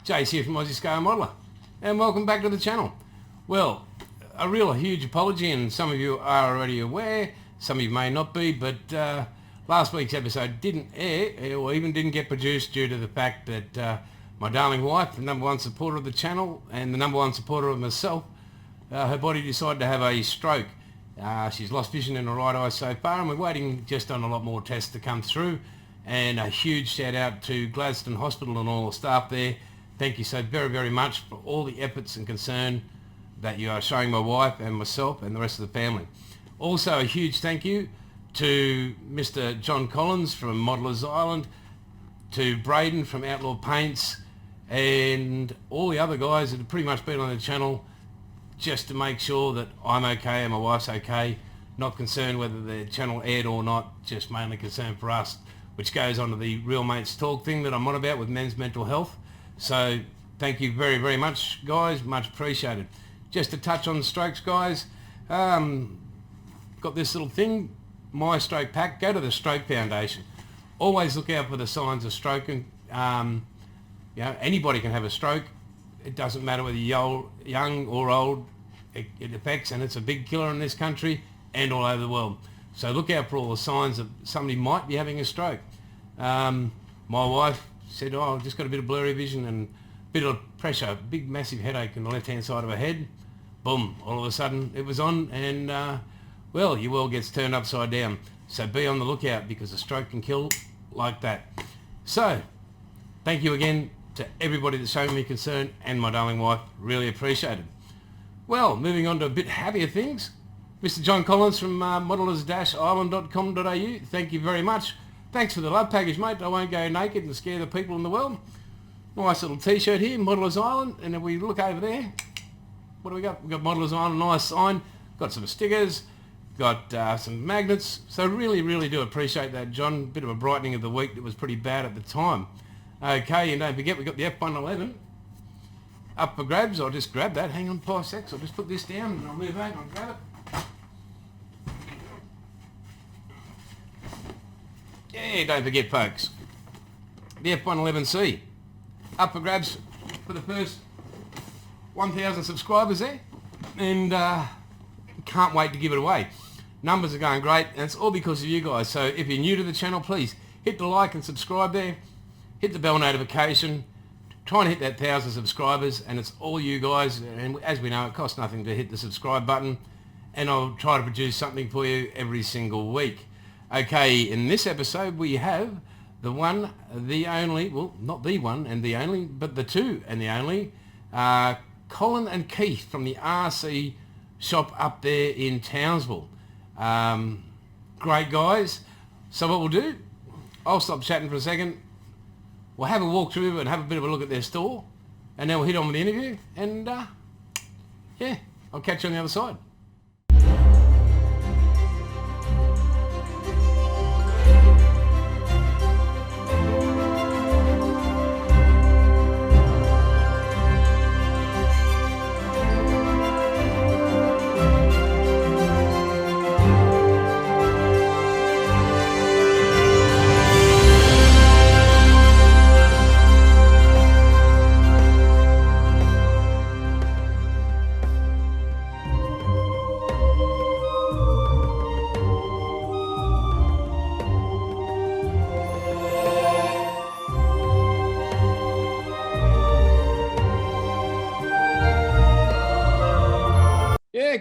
Jace here from Aussie Scale Modeler, and welcome back to the channel. Well, a real huge apology, and some of you are already aware, some of you may not be, but last week's episode didn't air, or even didn't get produced due to the fact that my darling wife, the #1 supporter of the channel and the #1 supporter of myself, her body decided to have a stroke. She's lost vision in her right eye so far, and we're waiting just on a lot more tests to come through. And a huge shout out to Gladstone Hospital and all the staff there. Thank you so very, very much for all the efforts and concern that you are showing my wife and myself and the rest of the family. Also a huge thank you to Mr. John Collins from Modelers Island, to Braden from Outlaw Paints, and all the other guys that have pretty much been on the channel just to make sure that I'm okay and my wife's okay. Not concerned whether the channel aired or not, just mainly concerned for us, which goes on to the Real Mates Talk thing that I'm on about with men's mental health. So thank you very, very much, guys. Much appreciated. Just to touch on strokes, guys. Got this little thing, My Stroke Pack. Go to the Stroke Foundation. Always look out for the signs of stroking. Anybody can have a stroke. It doesn't matter whether you're young or old. It affects, and it's a big killer in this country and all over the world. So look out for all the signs that somebody might be having a stroke. My wife said, oh, I've just got a bit of blurry vision and a bit of pressure, big massive headache in the left-hand side of her head. Boom, all of a sudden it was on, and well, your world gets turned upside down. So be on the lookout, because a stroke can kill like that. So thank you again to everybody that's shown me concern, and my darling wife, really appreciate it. Well, moving on to a bit happier things. Mr. John Collins from modelers-island.com.au, thank you very much. Thanks for the love package, mate. I won't go naked and scare the people in the world. Nice little t-shirt here, Modelers Island. And if we look over there, what do we got? We've got Modelers Island, nice sign. Got some stickers, got some magnets. So really, really do appreciate that, John. Bit of a brightening of the week that was pretty bad at the time. Okay, and don't forget, we've got the F111 up for grabs. I'll just grab that. Hang on 5 seconds. I'll just put this down and I'll move over and grab it. Yeah, don't forget, folks, the F111C up for grabs for the first 1,000 subscribers there, and can't wait to give it away. Numbers are going great, and it's all because of you guys. So if you're new to the channel, please hit the like and subscribe there, hit the bell notification, try and hit that 1,000 subscribers, and it's all you guys. And as we know, it costs nothing to hit the subscribe button, and I'll try to produce something for you every single week. Okay, in this episode we have the one, the only, well, not the one and the only, but the two and the only, Colin and Keith from the RC shop up there in Townsville. Great guys. So what we'll do, I'll stop chatting for a second. We'll have a walk through and have a bit of a look at their store, and then we'll hit on with the interview, and yeah, I'll catch you on the other side.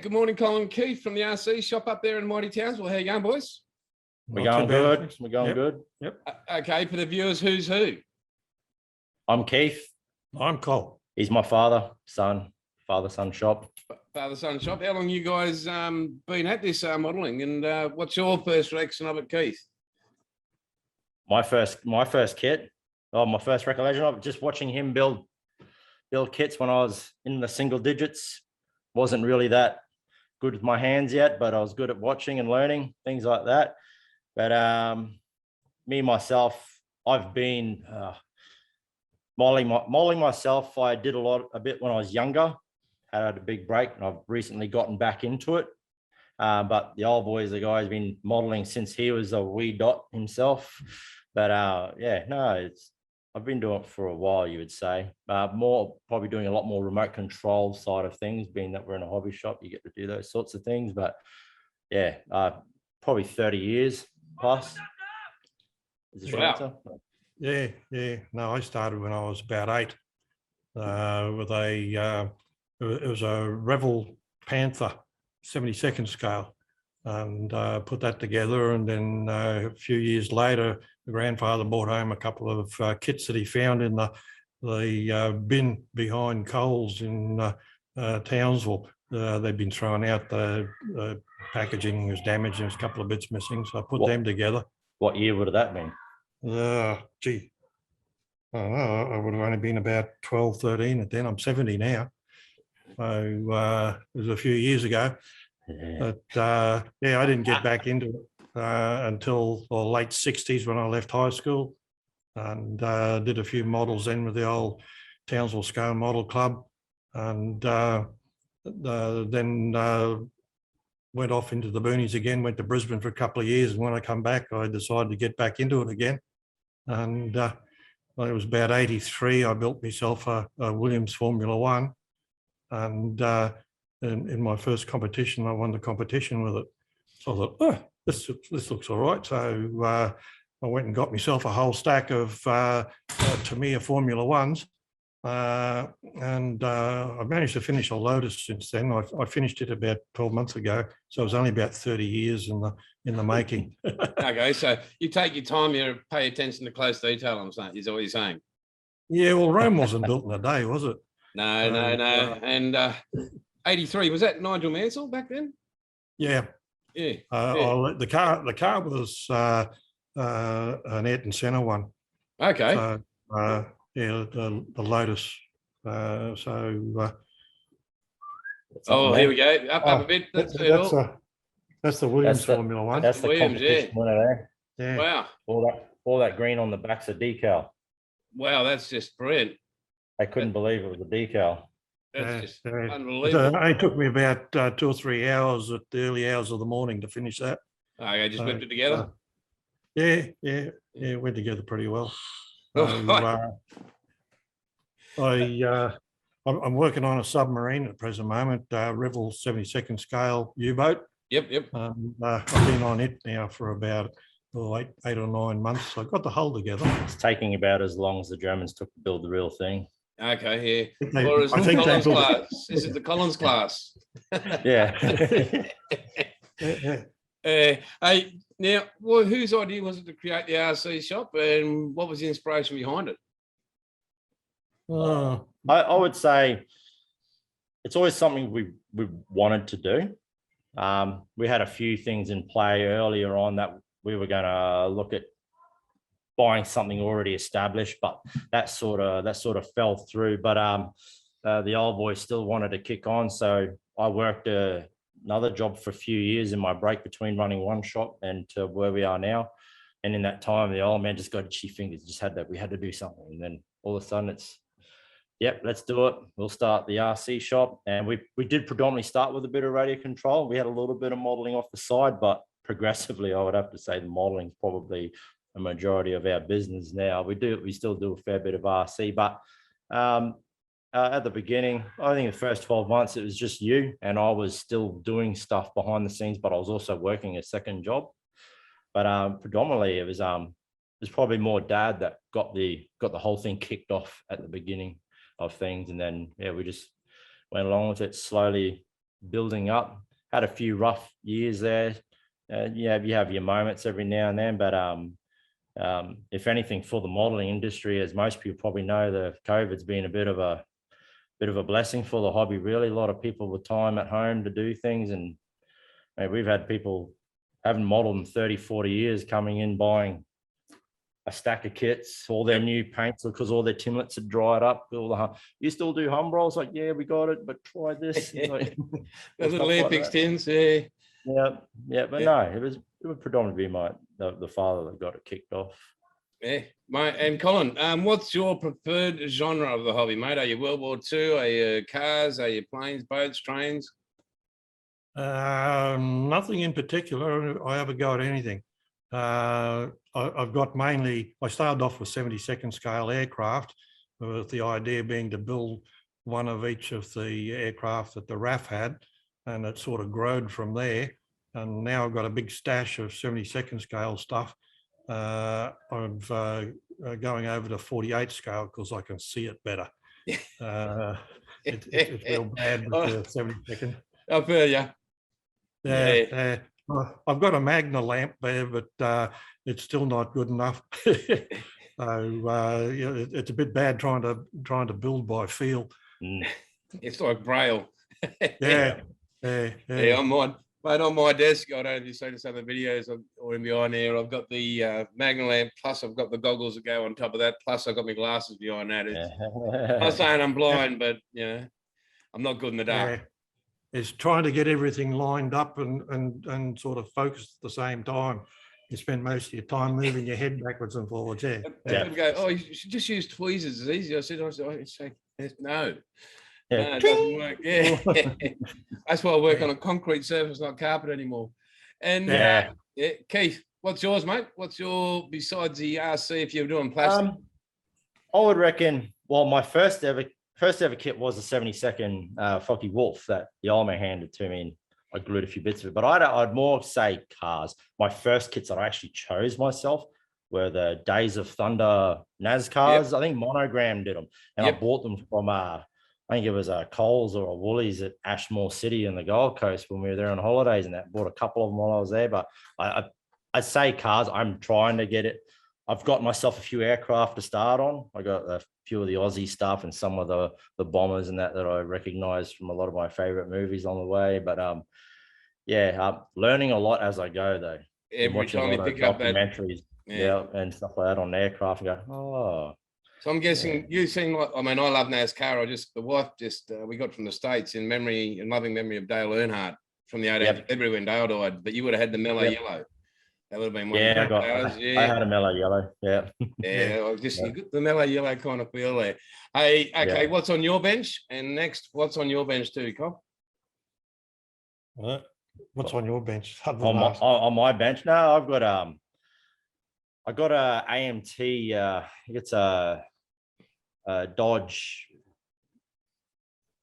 Good morning, Colin and Keith from the RC shop up there in mighty Townsville. How you going, boys? We're going good. We're going good. Yep. Okay, for the viewers, who's who? I'm Keith. I'm Cole. He's my father-son shop. Father-son shop. How long you guys been at this modelling, and what's your first reaction of it, Keith? My first kit. Oh, my first recollection of it, just watching him build kits when I was in the single digits. Wasn't really that good with my hands yet, but I was good at watching and learning, things like that. But me, myself, I've been modeling myself. I did a bit when I was younger, had a big break, and I've recently gotten back into it. But the old boy, the guy's been modeling since he was a wee dot himself. But yeah, no, I've been doing it for a while, you would say. More probably doing a lot more remote control side of things, being that we're in a hobby shop, you get to do those sorts of things. But yeah, probably 30 years plus. Is this right, sir? Yeah. No, I started when I was about 8 with it was a Revel Panther 72nd scale, and put that together. And then a few years later, the grandfather brought home a couple of kits that he found in the bin behind Coles in Townsville. They'd been thrown out. The packaging was damaged. There was a couple of bits missing, so I put them together. What year would have that been? Gee, I don't know. I would have only been about 12, 13 at then. I'm 70 now. So it was a few years ago. Yeah. But yeah, I didn't get back into it until the late 60s when I left high school, and did a few models then with the old Townsville Scale Model Club, and then went off into the boonies again, went to Brisbane for a couple of years. And when I come back, I decided to get back into it again. And when it was about 83, I built myself a Williams Formula One. And in my first competition, I won the competition with it. So I thought, oh, this looks all right. So I went and got myself a whole stack of Tamiya Formula Ones. And I've managed to finish a Lotus since then. I finished it about 12 months ago. So it was only about 30 years in the making. Okay, so you take your time, you pay attention to close detail, I'm saying, is that what you're saying? Yeah, well, Rome wasn't built in a day, was it? No. And 83, was that Nigel Mansell back then? Yeah. Yeah. The car was an Ayrton Senna one. Okay. So, yeah, the Lotus. Here we go. Up a bit. That's the Williams Formula One. That's the Williams, competition winner Yeah. there. Wow. All that green on the back's a decal. Wow, that's just brilliant. I couldn't believe it was a decal. That's just unbelievable. It took me about 2 or 3 hours at the early hours of the morning to finish that. Okay, just whipped it together. Yeah, went together pretty well. I'm working on a submarine at the present moment, Revel 72nd scale U-boat. Yep. I've been on it now for about 8 or 9 months. So I got the hull together. It's taking about as long as the Germans took to build the real thing. Okay, yeah. Or is it Collins class? Is it the Collins class? Yeah. Hey, now, whose idea was it to create the RC shop, and what was the inspiration behind it? I would say it's always something we wanted to do. We had a few things in play earlier on that we were going to look at buying something already established, but that sort of fell through. But the old boy still wanted to kick on, so I worked another job for a few years in my break between running one shop and to where we are now. And in that time, the old man just got itchy fingers. We had to do something, and then all of a sudden it's, yep, let's do it. We'll start the RC shop. And we did predominantly start with a bit of radio control. We had a little bit of modeling off the side, but progressively, I would have to say the modeling is probably a majority of our business now. We still do a fair bit of RC, but at the beginning, I think the first 12 months, it was just you, and I was still doing stuff behind the scenes, but I was also working a second job. But predominantly it was probably more Dad that got the whole thing kicked off at the beginning of things. And then, yeah, we just went along with it, slowly building up. Had a few rough years there. You have your moments every now and then, but if anything, for the modeling industry, as most people probably know, the COVID's been a bit of a blessing for the hobby, really. A lot of people with time at home to do things. And we've had people haven't modeled in 30, 40 years coming in, buying a stack of kits, all their new paints because all their Timlets had dried up. You still do hum rolls? Like, yeah, we got it, but try this. Like, the little Airfix tins, yeah. But no, it would predominantly be the father that got it kicked off. Yeah, mate. And Colin, what's your preferred genre of the hobby, mate? Are you World War II? Are you cars? Are you planes, boats, trains? Nothing in particular. I have a go at anything. I've got mainly, I started off with 72nd scale aircraft, with the idea being to build one of each of the aircraft that the RAF had, and it sort of growed from there. And now I've got a big stash of 72nd scale stuff. I'm going over to 48 scale because I can see it better. It's real bad with the 72nd. I feel you. Yeah. I've got a Magna lamp there, but it's still not good enough. So it's a bit bad trying to build by feel. It's like Braille. Yeah. On mine. Mate, on my desk, I don't know if you've seen some of the videos or in behind there, I've got the Magna lamp, plus I've got the goggles that go on top of that, plus I've got my glasses behind that. I'm not saying I'm blind, but I'm not good in the dark. Yeah. It's trying to get everything lined up and sort of focused at the same time. You spend most of your time moving your head backwards and forwards. Yeah. People go, oh, you should just use tweezers. It's easy. I said, no. No, it doesn't work. Yeah. That's why I work on a concrete surface, not carpet anymore. And Keith, what's yours, mate? What's your, besides the RC, if you're doing plastic? I would reckon, well, my first ever kit was a 72nd Focky Wolf that the old man handed to me, and I glued a few bits of it. But I'd more say cars. My first kits that I actually chose myself were the Days of Thunder NASCARs. I think Monogram did them, and I bought them from I think it was a Coles or a Woolies at Ashmore City in the Gold Coast when we were there on holidays, and that bought a couple of them while I was there. But I say cars. I'm trying to get it. I've got myself a few aircraft to start on. I got a few of the Aussie stuff and some of the bombers and that I recognize from a lot of my favorite movies on the way. But learning a lot as I go though. Every time you pick up documentaries, and stuff like that on aircraft, and go, oh. So I'm guessing you've seen, I mean, I love NASCAR. The wife we got from the States in loving memory of Dale Earnhardt from the 18th of February when Dale died, but you would have had the mellow yellow. That would have been one of the cars. I had a mellow yellow. Yeah. You got the mellow yellow kind of feel there. Hey, okay, what's on your bench? And next, what's on your bench too, Col? What's on your bench? On my bench? No, I got a AMT. It's a Dodge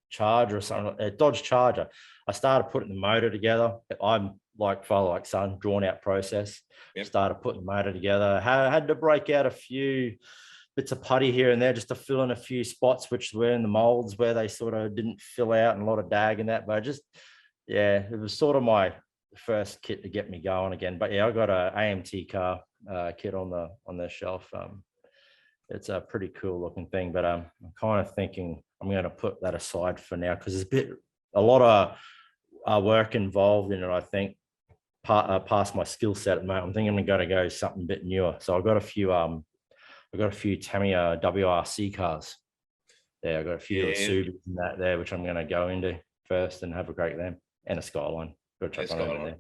Charger or something. A Dodge Charger. I started putting the motor together. I'm like father, like son, drawn out process. Started putting the motor together. Had to break out a few bits of putty here and there just to fill in a few spots which were in the molds where they sort of didn't fill out, and a lot of dag and that. But it was sort of my first kit to get me going again. But I got a AMT car kit on the shelf. It's a pretty cool looking thing, but I'm kind of thinking I'm going to put that aside for now because there's a lot of work involved in it. I think past my skill set at the moment. I'm thinking I'm going to go something a bit newer. So I've got a few Tamiya WRC cars. I got a few Subis and that there, which I'm going to go into first and have a great them, and a Skyline. Skyline.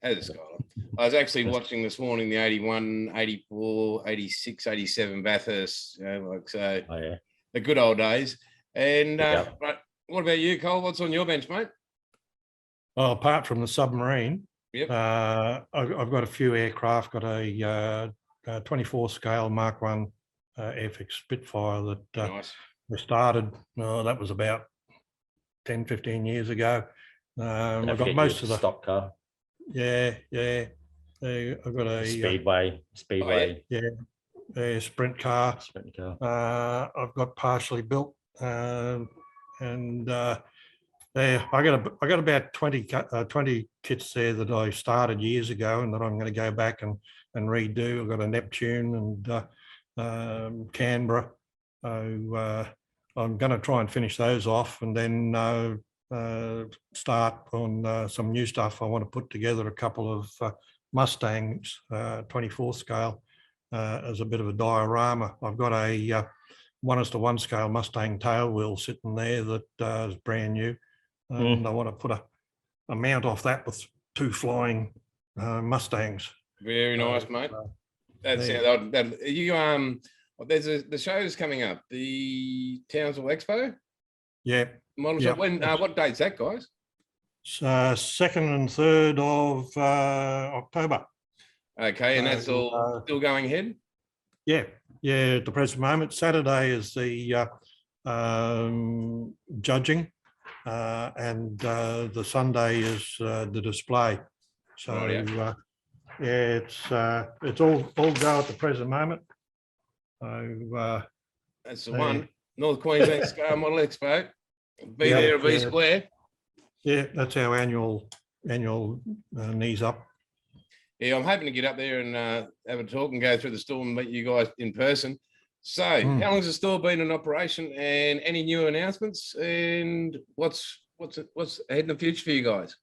As a Skyline. I was actually watching this morning the 81, 84, 86, 87 Bathurst, the good old days. And what about you, Cole? What's on your bench, mate? Well, apart from the submarine, I've got a few aircraft. Got a 24 scale Mark 1 Airfix Spitfire that we started. That was about 10, 15 years ago. I've got most of the stock car. I've got a Speedway. Sprint car. I've got partially built, and I got about 20 kits there that I started years ago, and that I'm going to go back and redo. I've got a Neptune and Canberra. I'm going to try and finish those off, and then start on some new stuff. I want to put together a couple of Mustangs, 24 scale, as a bit of a diorama. I've got a 1:1 scale Mustang tail wheel sitting there that is brand new, and I want to put a mount off that with 2 flying Mustangs. Very nice, mate. That's the show's coming up, the Townsville Expo. What date's that, guys? 2nd and 3rd of October. Okay, and that's all still going ahead? Yeah, at the present moment. Saturday is the judging, and the Sunday is the display. So it's all go at the present moment. So that's the one. North Queensland Scar Model Expo. Be there or be square. Yeah, that's our annual knees up. Yeah, I'm hoping to get up there and have a talk and go through the store and meet you guys in person. So, how long's the store been in operation, and any new announcements, and what's ahead in the future for you guys?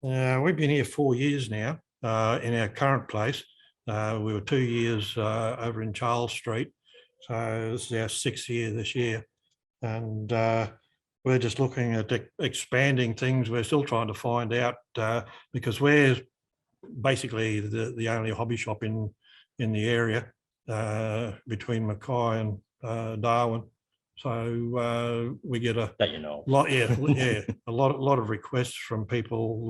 We've been here 4 years now in our current place. We were 2 years over in Charles Street, so this is our 6th year this year, and we're just looking at expanding things. We're still trying to find out because we're basically the only hobby shop in the area between Mackay and Darwin. So we get a lot, a lot of requests from people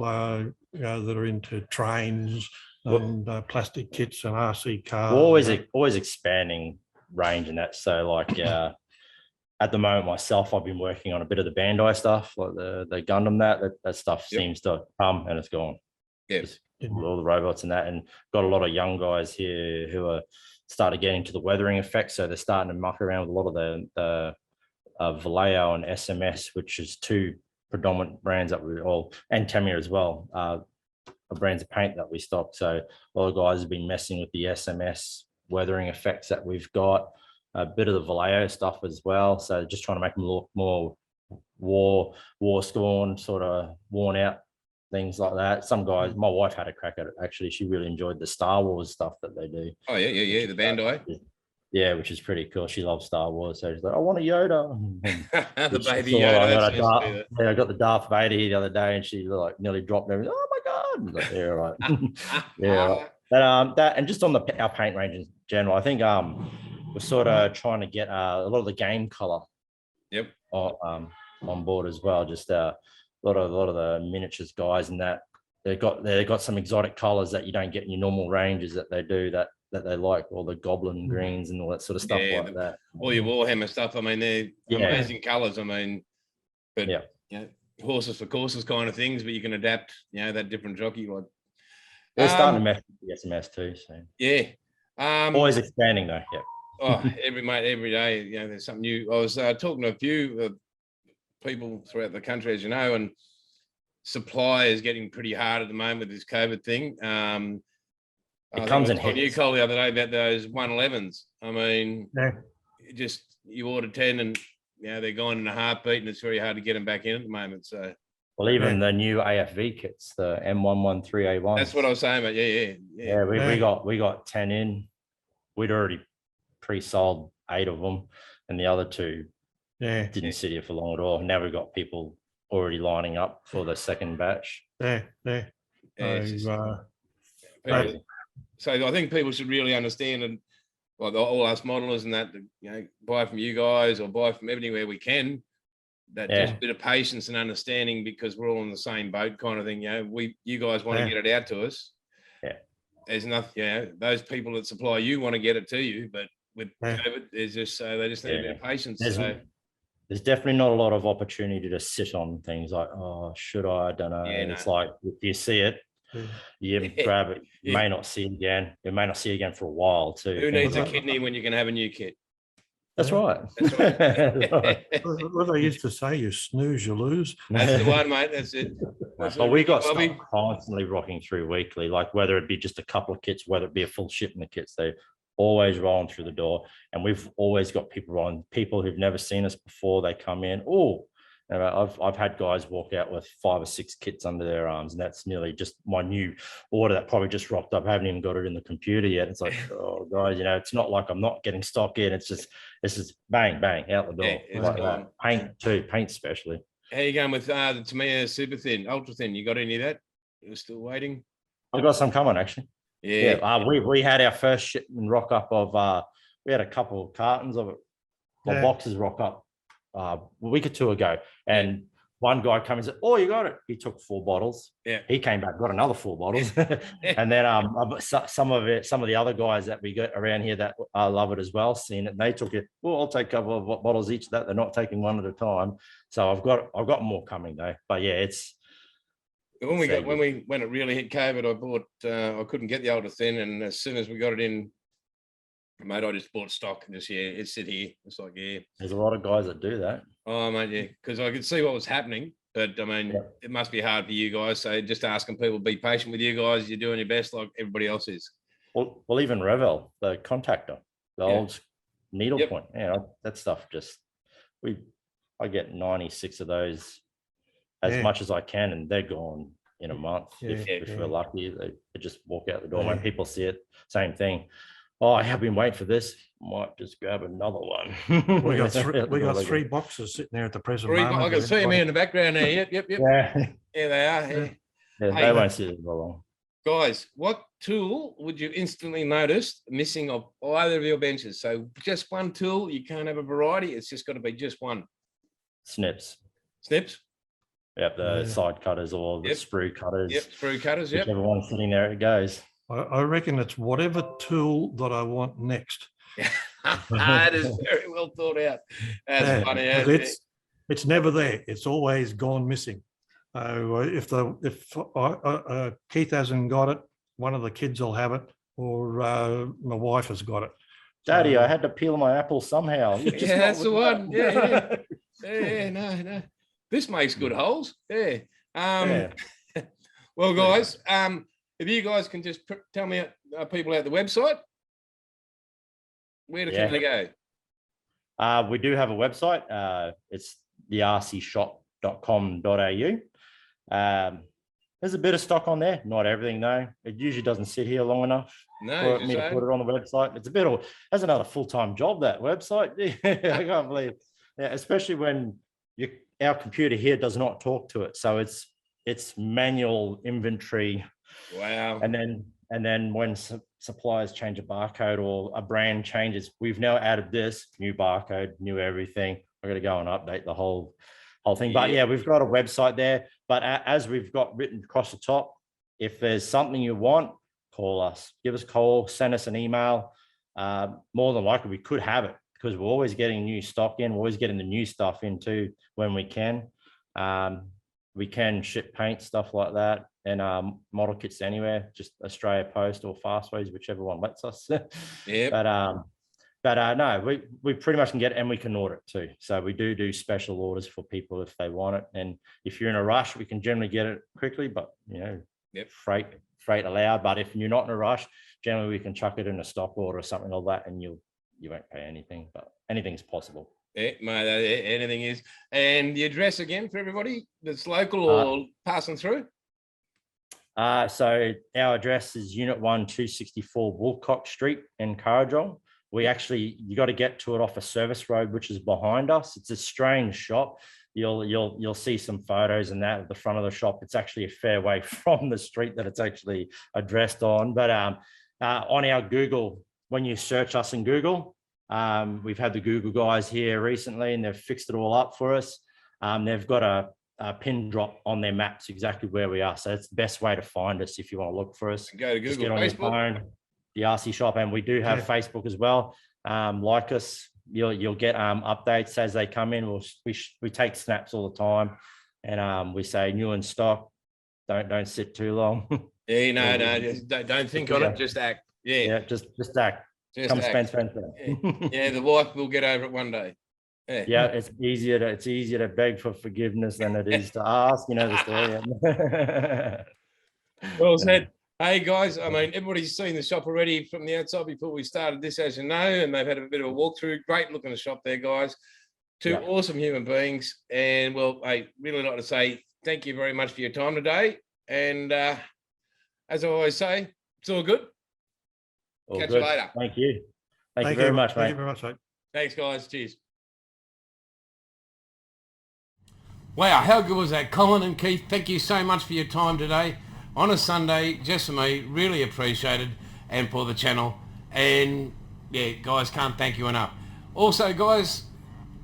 that are into trains and plastic kits and RC cars. We're always expanding range and that. So like at the moment myself, I've been working on a bit of the Bandai stuff, like the Gundam that stuff seems to come and it's gone. Yes. All the robots and that, and got a lot of young guys here who are started getting to the weathering effect. So they're starting to muck around with a lot of the Vallejo and SMS, which is two predominant brands that we all, and Tamiya as well, brands of paint that we stock. So a lot of guys have been messing with the SMS weathering effects that we've got, a bit of the Vallejo stuff as well. So just trying to make them look more war scorn, sort of worn out, things like that. Some guys, my wife had a crack at it actually. She really enjoyed the Star Wars stuff that they do. Oh yeah, the Bandai. Yeah, which is pretty cool. She loves Star Wars, so she's like, I want a Yoda. The baby Yoda. I got the Darth Vader here the other day, and she like nearly dropped everything. Oh my god! Like, yeah, right. Yeah, right. That and just on our paint range in general, I think we're sort of trying to get a lot of the game color. Yep. On board as well. Just a lot of the miniatures guys and that they've got some exotic colors that you don't get in your normal ranges that they do that they like, all the goblin greens and all that sort of stuff like that. All your Warhammer stuff. I mean, they're amazing colors. I mean, but horses for courses kind of things, but you can adapt, that different jockey. Like they're starting to mess with the SMS too. So always expanding though. Yeah. Oh, every day, there's something new. I was talking to a few people throughout the country, as you know, and supply is getting pretty hard at the moment with this COVID thing. It comes in heaps. You called the other day about those 111s. I mean, you order 10 and they're gone in a heartbeat, and it's very hard to get them back in at the moment. So, well, even the new AFV kits, the M113A1. That's what I was saying about. Yeah. We got 10 in. We'd already pre-sold 8 of them, and the other 2 didn't sit here for long at all. Now we've got people already lining up for the second batch. So I think people should really understand, and like all us modelers and that, buy from you guys or buy from anywhere we can. That just a bit of patience and understanding, because we're all in the same boat kind of thing. You guys want to get it out to us. Yeah. There's nothing. Those people that supply you want to get it to you, but with COVID, there's just they just need a bit of patience. There's definitely not a lot of opportunity to sit on things like, oh, should I don't know. It's like if you see it, you grab it. You may not see it again. You may not see it again for a while too. Who needs a kidney when you can have a new kit? That's right. What I used to say, you snooze, you lose. That's the one, mate. That's it. But we got stuff constantly rocking through weekly, like whether it be just a couple of kits, whether it be a full shipment of kits, they always rolling through the door. And we've always got people who've never seen us before. They come in. I've had guys walk out with 5 or 6 kits under their arms, and that's nearly just my new order that probably just rocked up. I haven't even got it in the computer yet. It's like, oh guys, it's not like I'm not getting stock in. It's just bang out the door. Like that. Paint too, paint especially. How you going with the Tamiya super thin, ultra thin? You got any of that? You're still waiting? I've got some coming actually. Yeah. We had our first shipment rock up of we had a couple of cartons of it, or boxes rock up a week or 2 ago, and one guy came and said, "Oh, you got it." He took 4 bottles. Yeah. He came back, got another 4 bottles. And then some of the other guys that we got around here that love it as well, seeing it, they took it. Well, I'll take a couple of bottles each. That they're not taking one at a time. So I've got more coming though. But yeah, it's when it really hit COVID, I bought. I couldn't get the Ultra Thin, and as soon as we got it in, mate, I just bought stock and just it's sit here. It's like there's a lot of guys that do that. Oh mate, yeah, because I could see what was happening, but I mean, it must be hard for you guys. So just asking people, be patient with you guys. You're doing your best, like everybody else is. Well, even Revel, the contactor, the old needle point, that stuff. I get 96 of those as much as I can, and they're gone in a month. If we're lucky, they just walk out the door. When people see it, same thing. Oh, I have been waiting for this. Might just grab another one. We got 3 boxes sitting there at the present moment. I can see them here in the background there. Yep. Yeah, Here they are. they won't sit as long. Guys, what tool would you instantly notice missing of either of your benches? So just one tool. You can't have a variety. It's just got to be just one. Snips. Snips? Yep, the side cutters or the sprue cutters. Yep, sprue cutters, yep. Whichever one's sitting there, it goes. I reckon it's whatever tool that I want next. That is very well thought out. That's funny. It's never there. It's always gone missing. If Keith hasn't got it, one of the kids will have it, or my wife has got it. Daddy, I had to peel my apple somehow. That's the one. Yeah, no. This makes good holes. Yeah. Well, guys, if you guys can just tell me, people out the website, where can they go? We do have a website. It's thercshop.com.au. There's a bit of stock on there. Not everything, though. It usually doesn't sit here long enough for me to put it on the website. It's that's another full-time job, that website. I can't believe it. Yeah, especially when our computer here does not talk to it. So it's manual inventory. Wow. And then when suppliers change a barcode or a brand changes, we've now added this new barcode, new everything. I've got to go and update the whole thing. But yeah, we've got a website there. But as we've got written across the top, if there's something you want, call us. Give us a call, send us an email. More than likely, we could have it because we're always getting new stock in. We're always getting the new stuff in too when we can. We can ship paint, stuff like that, and model kits anywhere, just Australia Post or Fastways, whichever one lets us. Yeah. But no, we pretty much can get it, and we can order it too. So we do special orders for people if they want it. And if you're in a rush, we can generally get it quickly, but freight allowed. But if you're not in a rush, generally we can chuck it in a stock order or something like that, and you won't pay anything, but anything's possible. Yeah, mate, anything is. And the address again for everybody that's local or passing through? So our address is Unit 1, 264 Woolcock Street in Carajong. You got to get to it off a service road, which is behind us. It's a strange shop. You'll see some photos and that at the front of the shop. It's actually a fair way from the street that it's actually addressed on. But on our Google, when you search us in Google, we've had the Google guys here recently, and they've fixed it all up for us. They've got a pin drop on their maps exactly where we are. So it's the best way to find us if you want to look for us. Go to Google, just get on Facebook. Your phone, the RC shop, and we do have Facebook as well. Like us, you'll get updates as they come in. We take snaps all the time, and we say new in stock. Don't sit too long. Just don't think on it. Just act. Just act. Come spend. Yeah, the wife will get over it one day. Yeah, it's easier to beg for forgiveness than it is to ask. You know the story. Well said. Hey guys, I mean, everybody's seen the shop already from the outside before we started this, as you know, and they've had a bit of a walkthrough. Great looking shop there, guys. Two awesome human beings, and well, I really like to say thank you very much for your time today. And as I always say, it's all good. Catch you later. Thank you. Thank you very much, mate. Thank you very much, mate. Thanks, guys. Cheers. Wow, how good was that, Colin and Keith? Thank you so much for your time today on a Sunday, just for me. Really appreciated, and for the channel. And yeah, guys, can't thank you enough. Also, guys,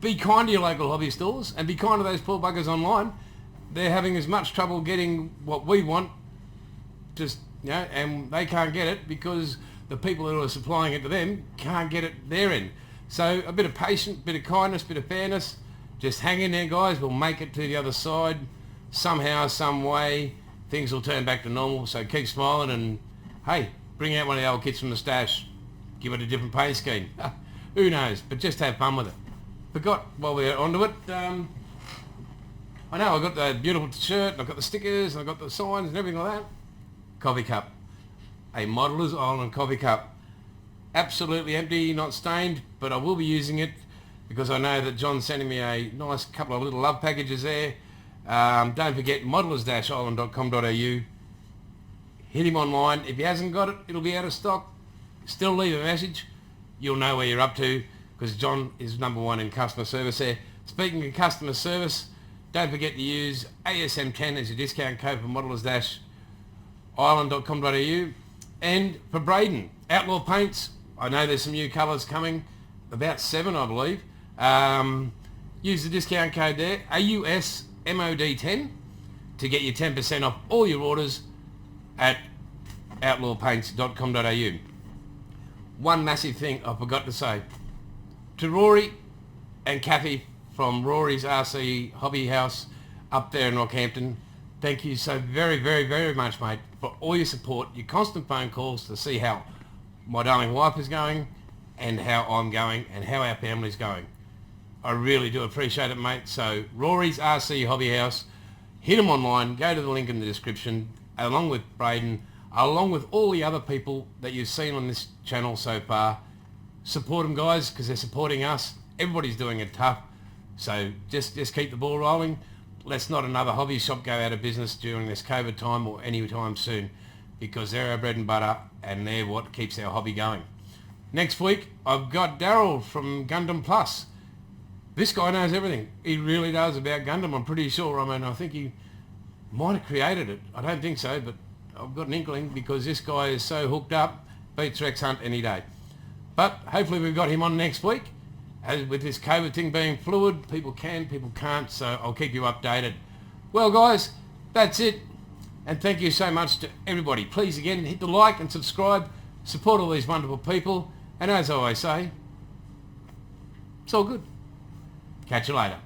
be kind to your local hobby stores, and be kind to those poor buggers online. they're having as much trouble getting what we want, just, you know, and they can't get it because the people who are supplying it to them can't get it their end. So a bit of patience, bit of kindness, bit of fairness. Just hang in there, guys. We'll make it to the other side somehow, some way. Things will turn back to normal. So keep smiling and, hey, bring out one of the old kits from the stash. Give it a different paint scheme. Who knows? But just have fun with it. Forgot while we're onto it. I know I got the beautiful shirt, and I got the stickers, and I got the signs and everything like that. Coffee cup. A Modeller's Island coffee cup. Absolutely empty, not stained, but I will be using it because I know that John's sending me a nice couple of little love packages there. Don't forget modelers-island.com.au. Hit him online. If he hasn't got it, it'll be out of stock. Still leave a message. You'll know where you're up to because John is #1 in customer service there. Speaking of customer service, don't forget to use ASM10 as your discount code for modelers-island.com.au. And for Braden, Outlaw Paints, I know there's some new colours coming, about 7 I believe. Use the discount code there, AUSMOD10, to get your 10% off all your orders at outlawpaints.com.au. One massive thing I forgot to say. To Rory and Kathy from Rorys RC HobbyHouse up there in Rockhampton, thank you so very, very, very much, mate, for all your support, your constant phone calls to see how my darling wife is going and how I'm going and how our family's going. I really do appreciate it, mate. So Rorys RC HobbyHouse, hit them online, go to the link in the description, along with Braden, along with all the other people that you've seen on this channel so far. Support them, guys, because they're supporting us. Everybody's doing it tough. So just keep the ball rolling. Let's not another hobby shop go out of business during this COVID time or any time soon, because they're our bread and butter and they're what keeps our hobby going. Next week, I've got Daryl from Gundam Plus. This guy knows everything. He really does about Gundam, I'm pretty sure. I mean, I think he might have created it. I don't think so, but I've got an inkling because this guy is so hooked up, beats Rex Hunt any day. But hopefully we've got him on next week. As with this COVID thing being fluid, people can, people can't, so I'll keep you updated. Well, guys, that's it. And thank you so much to everybody. Please, again, hit the like and subscribe. Support all these wonderful people. And as I always say, it's all good. Catch you later.